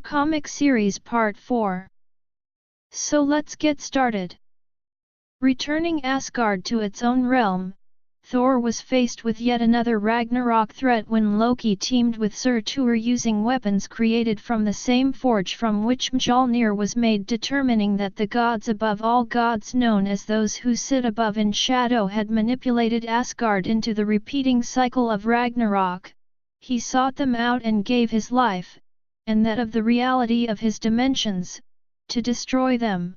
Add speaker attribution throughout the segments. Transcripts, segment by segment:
Speaker 1: Comic Series Part 4. So let's get started. Returning Asgard to its own realm, Thor was faced with yet another Ragnarok threat when Loki teamed with Surtur using weapons created from the same forge from which Mjolnir was made, determining that the gods above all gods, known as those who sit above in shadow, had manipulated Asgard into the repeating cycle of Ragnarok. He sought them out and gave his life, and that of the reality of his dimensions, to destroy them.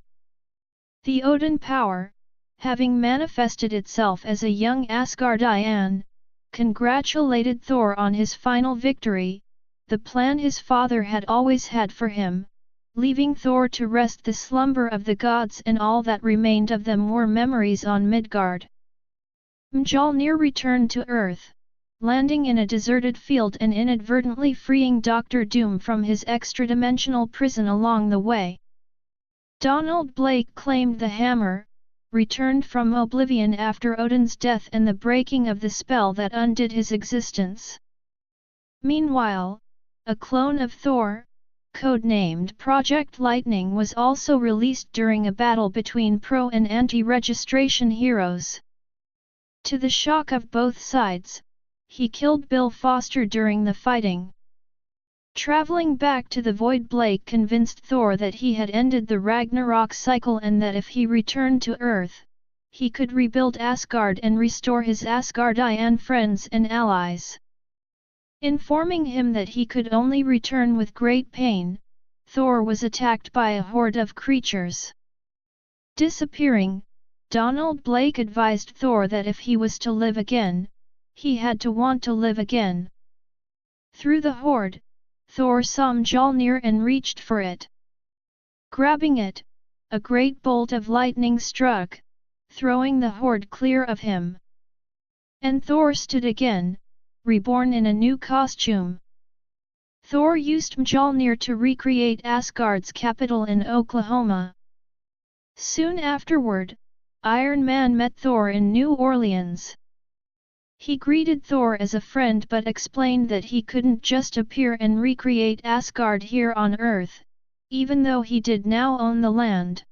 Speaker 1: The Odin power, having manifested itself as a young Asgardian, congratulated Thor on his final victory, the plan his father had always had for him, leaving Thor to rest the slumber of the gods, and all that remained of them were memories on Midgard. Mjolnir returned to Earth, landing in a deserted field and inadvertently freeing Dr. Doom from his extra-dimensional prison along the way. Donald Blake claimed the hammer, returned from oblivion after Odin's death and the breaking of the spell that undid his existence. Meanwhile, a clone of Thor, codenamed Project Lightning, was also released during a battle between pro and anti-registration heroes. To the shock of both sides, he killed Bill Foster during the fighting. Traveling back to the Void, Blake convinced Thor that he had ended the Ragnarok cycle and that if he returned to Earth, he could rebuild Asgard and restore his Asgardian friends and allies. Informing him that he could only return with great pain, Thor was attacked by a horde of creatures. Disappearing, Donald Blake advised Thor that if he was to live again, he had to want to live again. Through the horde, Thor saw Mjolnir and reached for it. Grabbing it, a great bolt of lightning struck, throwing the horde clear of him. And Thor stood again, reborn in a new costume. Thor used Mjolnir to recreate Asgard's capital in Oklahoma. Soon afterward, Iron Man met Thor in New Orleans. He greeted Thor as a friend but explained that he couldn't just appear and recreate Asgard here on Earth, even though he did now own the land.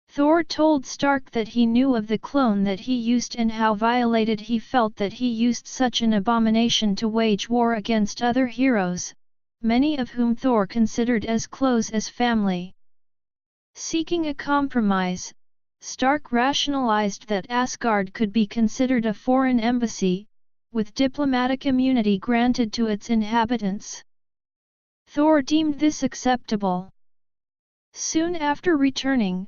Speaker 1: Thor told Stark that he knew of the clone that he used and how violated he felt that he used such an abomination to wage war against other heroes, many of whom Thor considered as close as family. Seeking a compromise, Stark rationalized that Asgard could be considered a foreign embassy, with diplomatic immunity granted to its inhabitants. Thor deemed this acceptable. Soon after returning,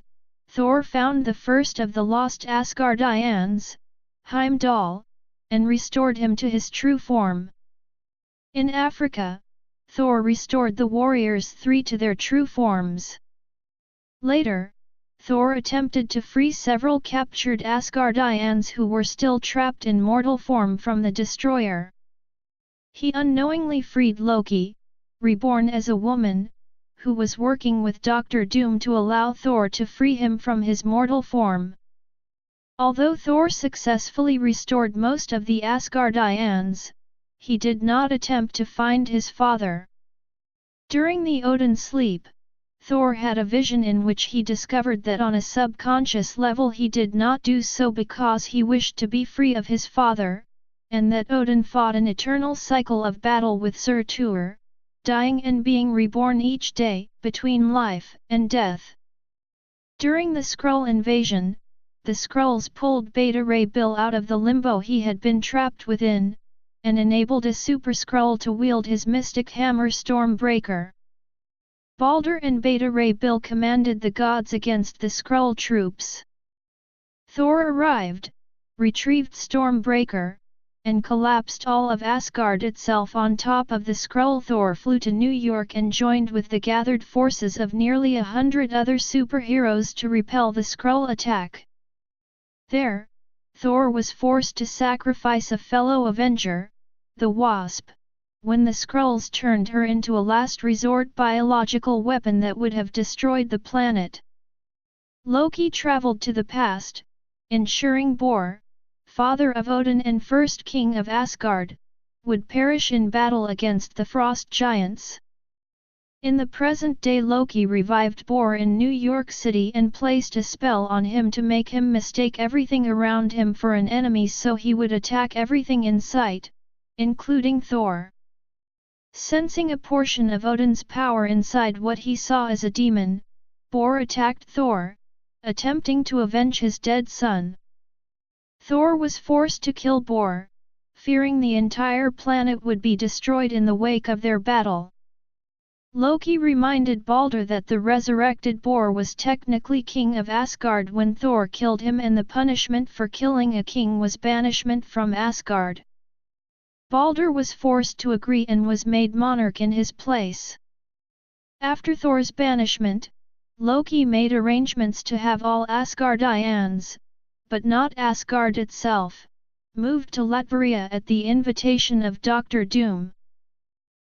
Speaker 1: Thor found the first of the lost Asgardians, Heimdall, and restored him to his true form. In Africa, Thor restored the warriors 3 to their true forms. Later, Thor attempted to free several captured Asgardians who were still trapped in mortal form from the destroyer. He unknowingly freed Loki, reborn as a woman, who was working with Dr. Doom to allow Thor to free him from his mortal form. Although Thor successfully restored most of the Asgardians, he did not attempt to find his father. During the Odin sleep, Thor had a vision in which he discovered that on a subconscious level he did not do so because he wished to be free of his father, and that Odin fought an eternal cycle of battle with Surtur, dying and being reborn each day, between life and death. During the Skrull invasion, the Skrulls pulled Beta Ray Bill out of the limbo he had been trapped within, and enabled a Super Skrull to wield his mystic hammer Stormbreaker. Balder and Beta Ray Bill commanded the gods against the Skrull troops. Thor arrived, retrieved Stormbreaker, and collapsed all of Asgard itself on top of the Skrull. Thor flew to New York and joined with the gathered forces of nearly 100 other superheroes to repel the Skrull attack. There, Thor was forced to sacrifice a fellow Avenger, the Wasp, when the Skrulls turned her into a last-resort biological weapon that would have destroyed the planet. Loki traveled to the past, ensuring Bor, father of Odin and first king of Asgard, would perish in battle against the frost giants. In the present day, Loki revived Bor in New York City and placed a spell on him to make him mistake everything around him for an enemy, so he would attack everything in sight, including Thor. Sensing a portion of Odin's power inside what he saw as a demon, Bor attacked Thor, attempting to avenge his dead son. Thor was forced to kill Bor, fearing the entire planet would be destroyed in the wake of their battle. Loki reminded Balder that the resurrected Bor was technically king of Asgard when Thor killed him, and the punishment for killing a king was banishment from Asgard. Balder was forced to agree and was made monarch in his place. After Thor's banishment, Loki made arrangements to have all Asgardians, but not Asgard itself, moved to Latveria at the invitation of Dr. Doom.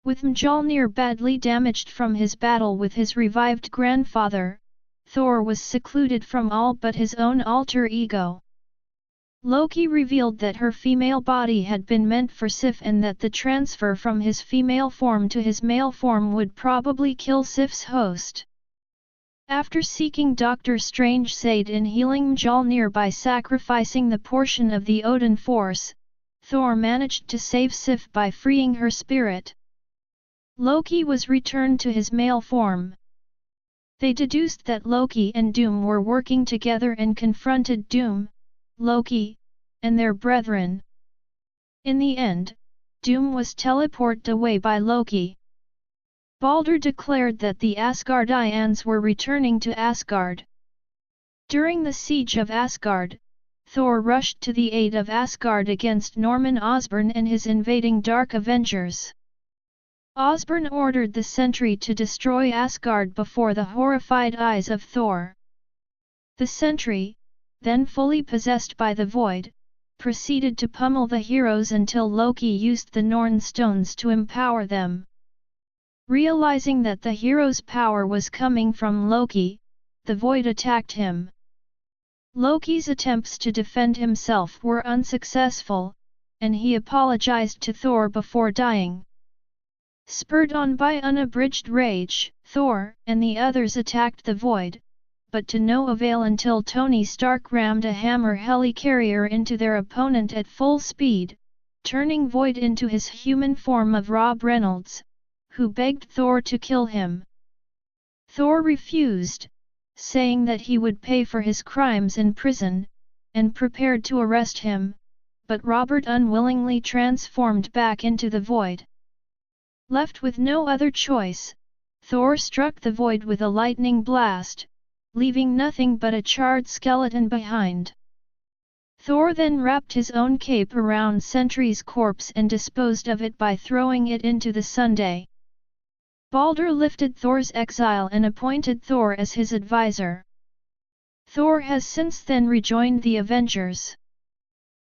Speaker 1: With Mjolnir badly damaged from his battle with his revived grandfather, Thor was secluded from all but his own alter ego. Loki revealed that her female body had been meant for Sif and that the transfer from his female form to his male form would probably kill Sif's host. After seeking Doctor Strange's aid in healing Mjolnir by sacrificing the portion of the Odin force, Thor managed to save Sif by freeing her spirit. Loki was returned to his male form. They deduced that Loki and Doom were working together and confronted Doom, Loki, and their brethren. In the end, Doom was teleported away by Loki. Balder declared that the Asgardians were returning to Asgard. During the siege of Asgard, Thor rushed to the aid of Asgard against Norman Osborn and his invading Dark Avengers. Osborn ordered the sentry to destroy Asgard before the horrified eyes of Thor. The sentry, then fully possessed by the void, proceeded to pummel the heroes until Loki used the Norn stones to empower them. Realizing that the heroes' power was coming from Loki, the void attacked him. Loki's attempts to defend himself were unsuccessful, and he apologized to Thor before dying. Spurred on by unabridged rage, Thor and the others attacked the void, but to no avail until Tony Stark rammed a hammer helicarrier into their opponent at full speed, turning Void into his human form of Rob Reynolds, who begged Thor to kill him. Thor refused, saying that he would pay for his crimes in prison, and prepared to arrest him, but Robert unwillingly transformed back into the Void. Left with no other choice, Thor struck the Void with a lightning blast, leaving nothing but a charred skeleton behind. Thor then wrapped his own cape around Sentry's corpse and disposed of it by throwing it into the Sunday. Balder lifted Thor's exile and appointed Thor as his advisor. Thor has since then rejoined the Avengers.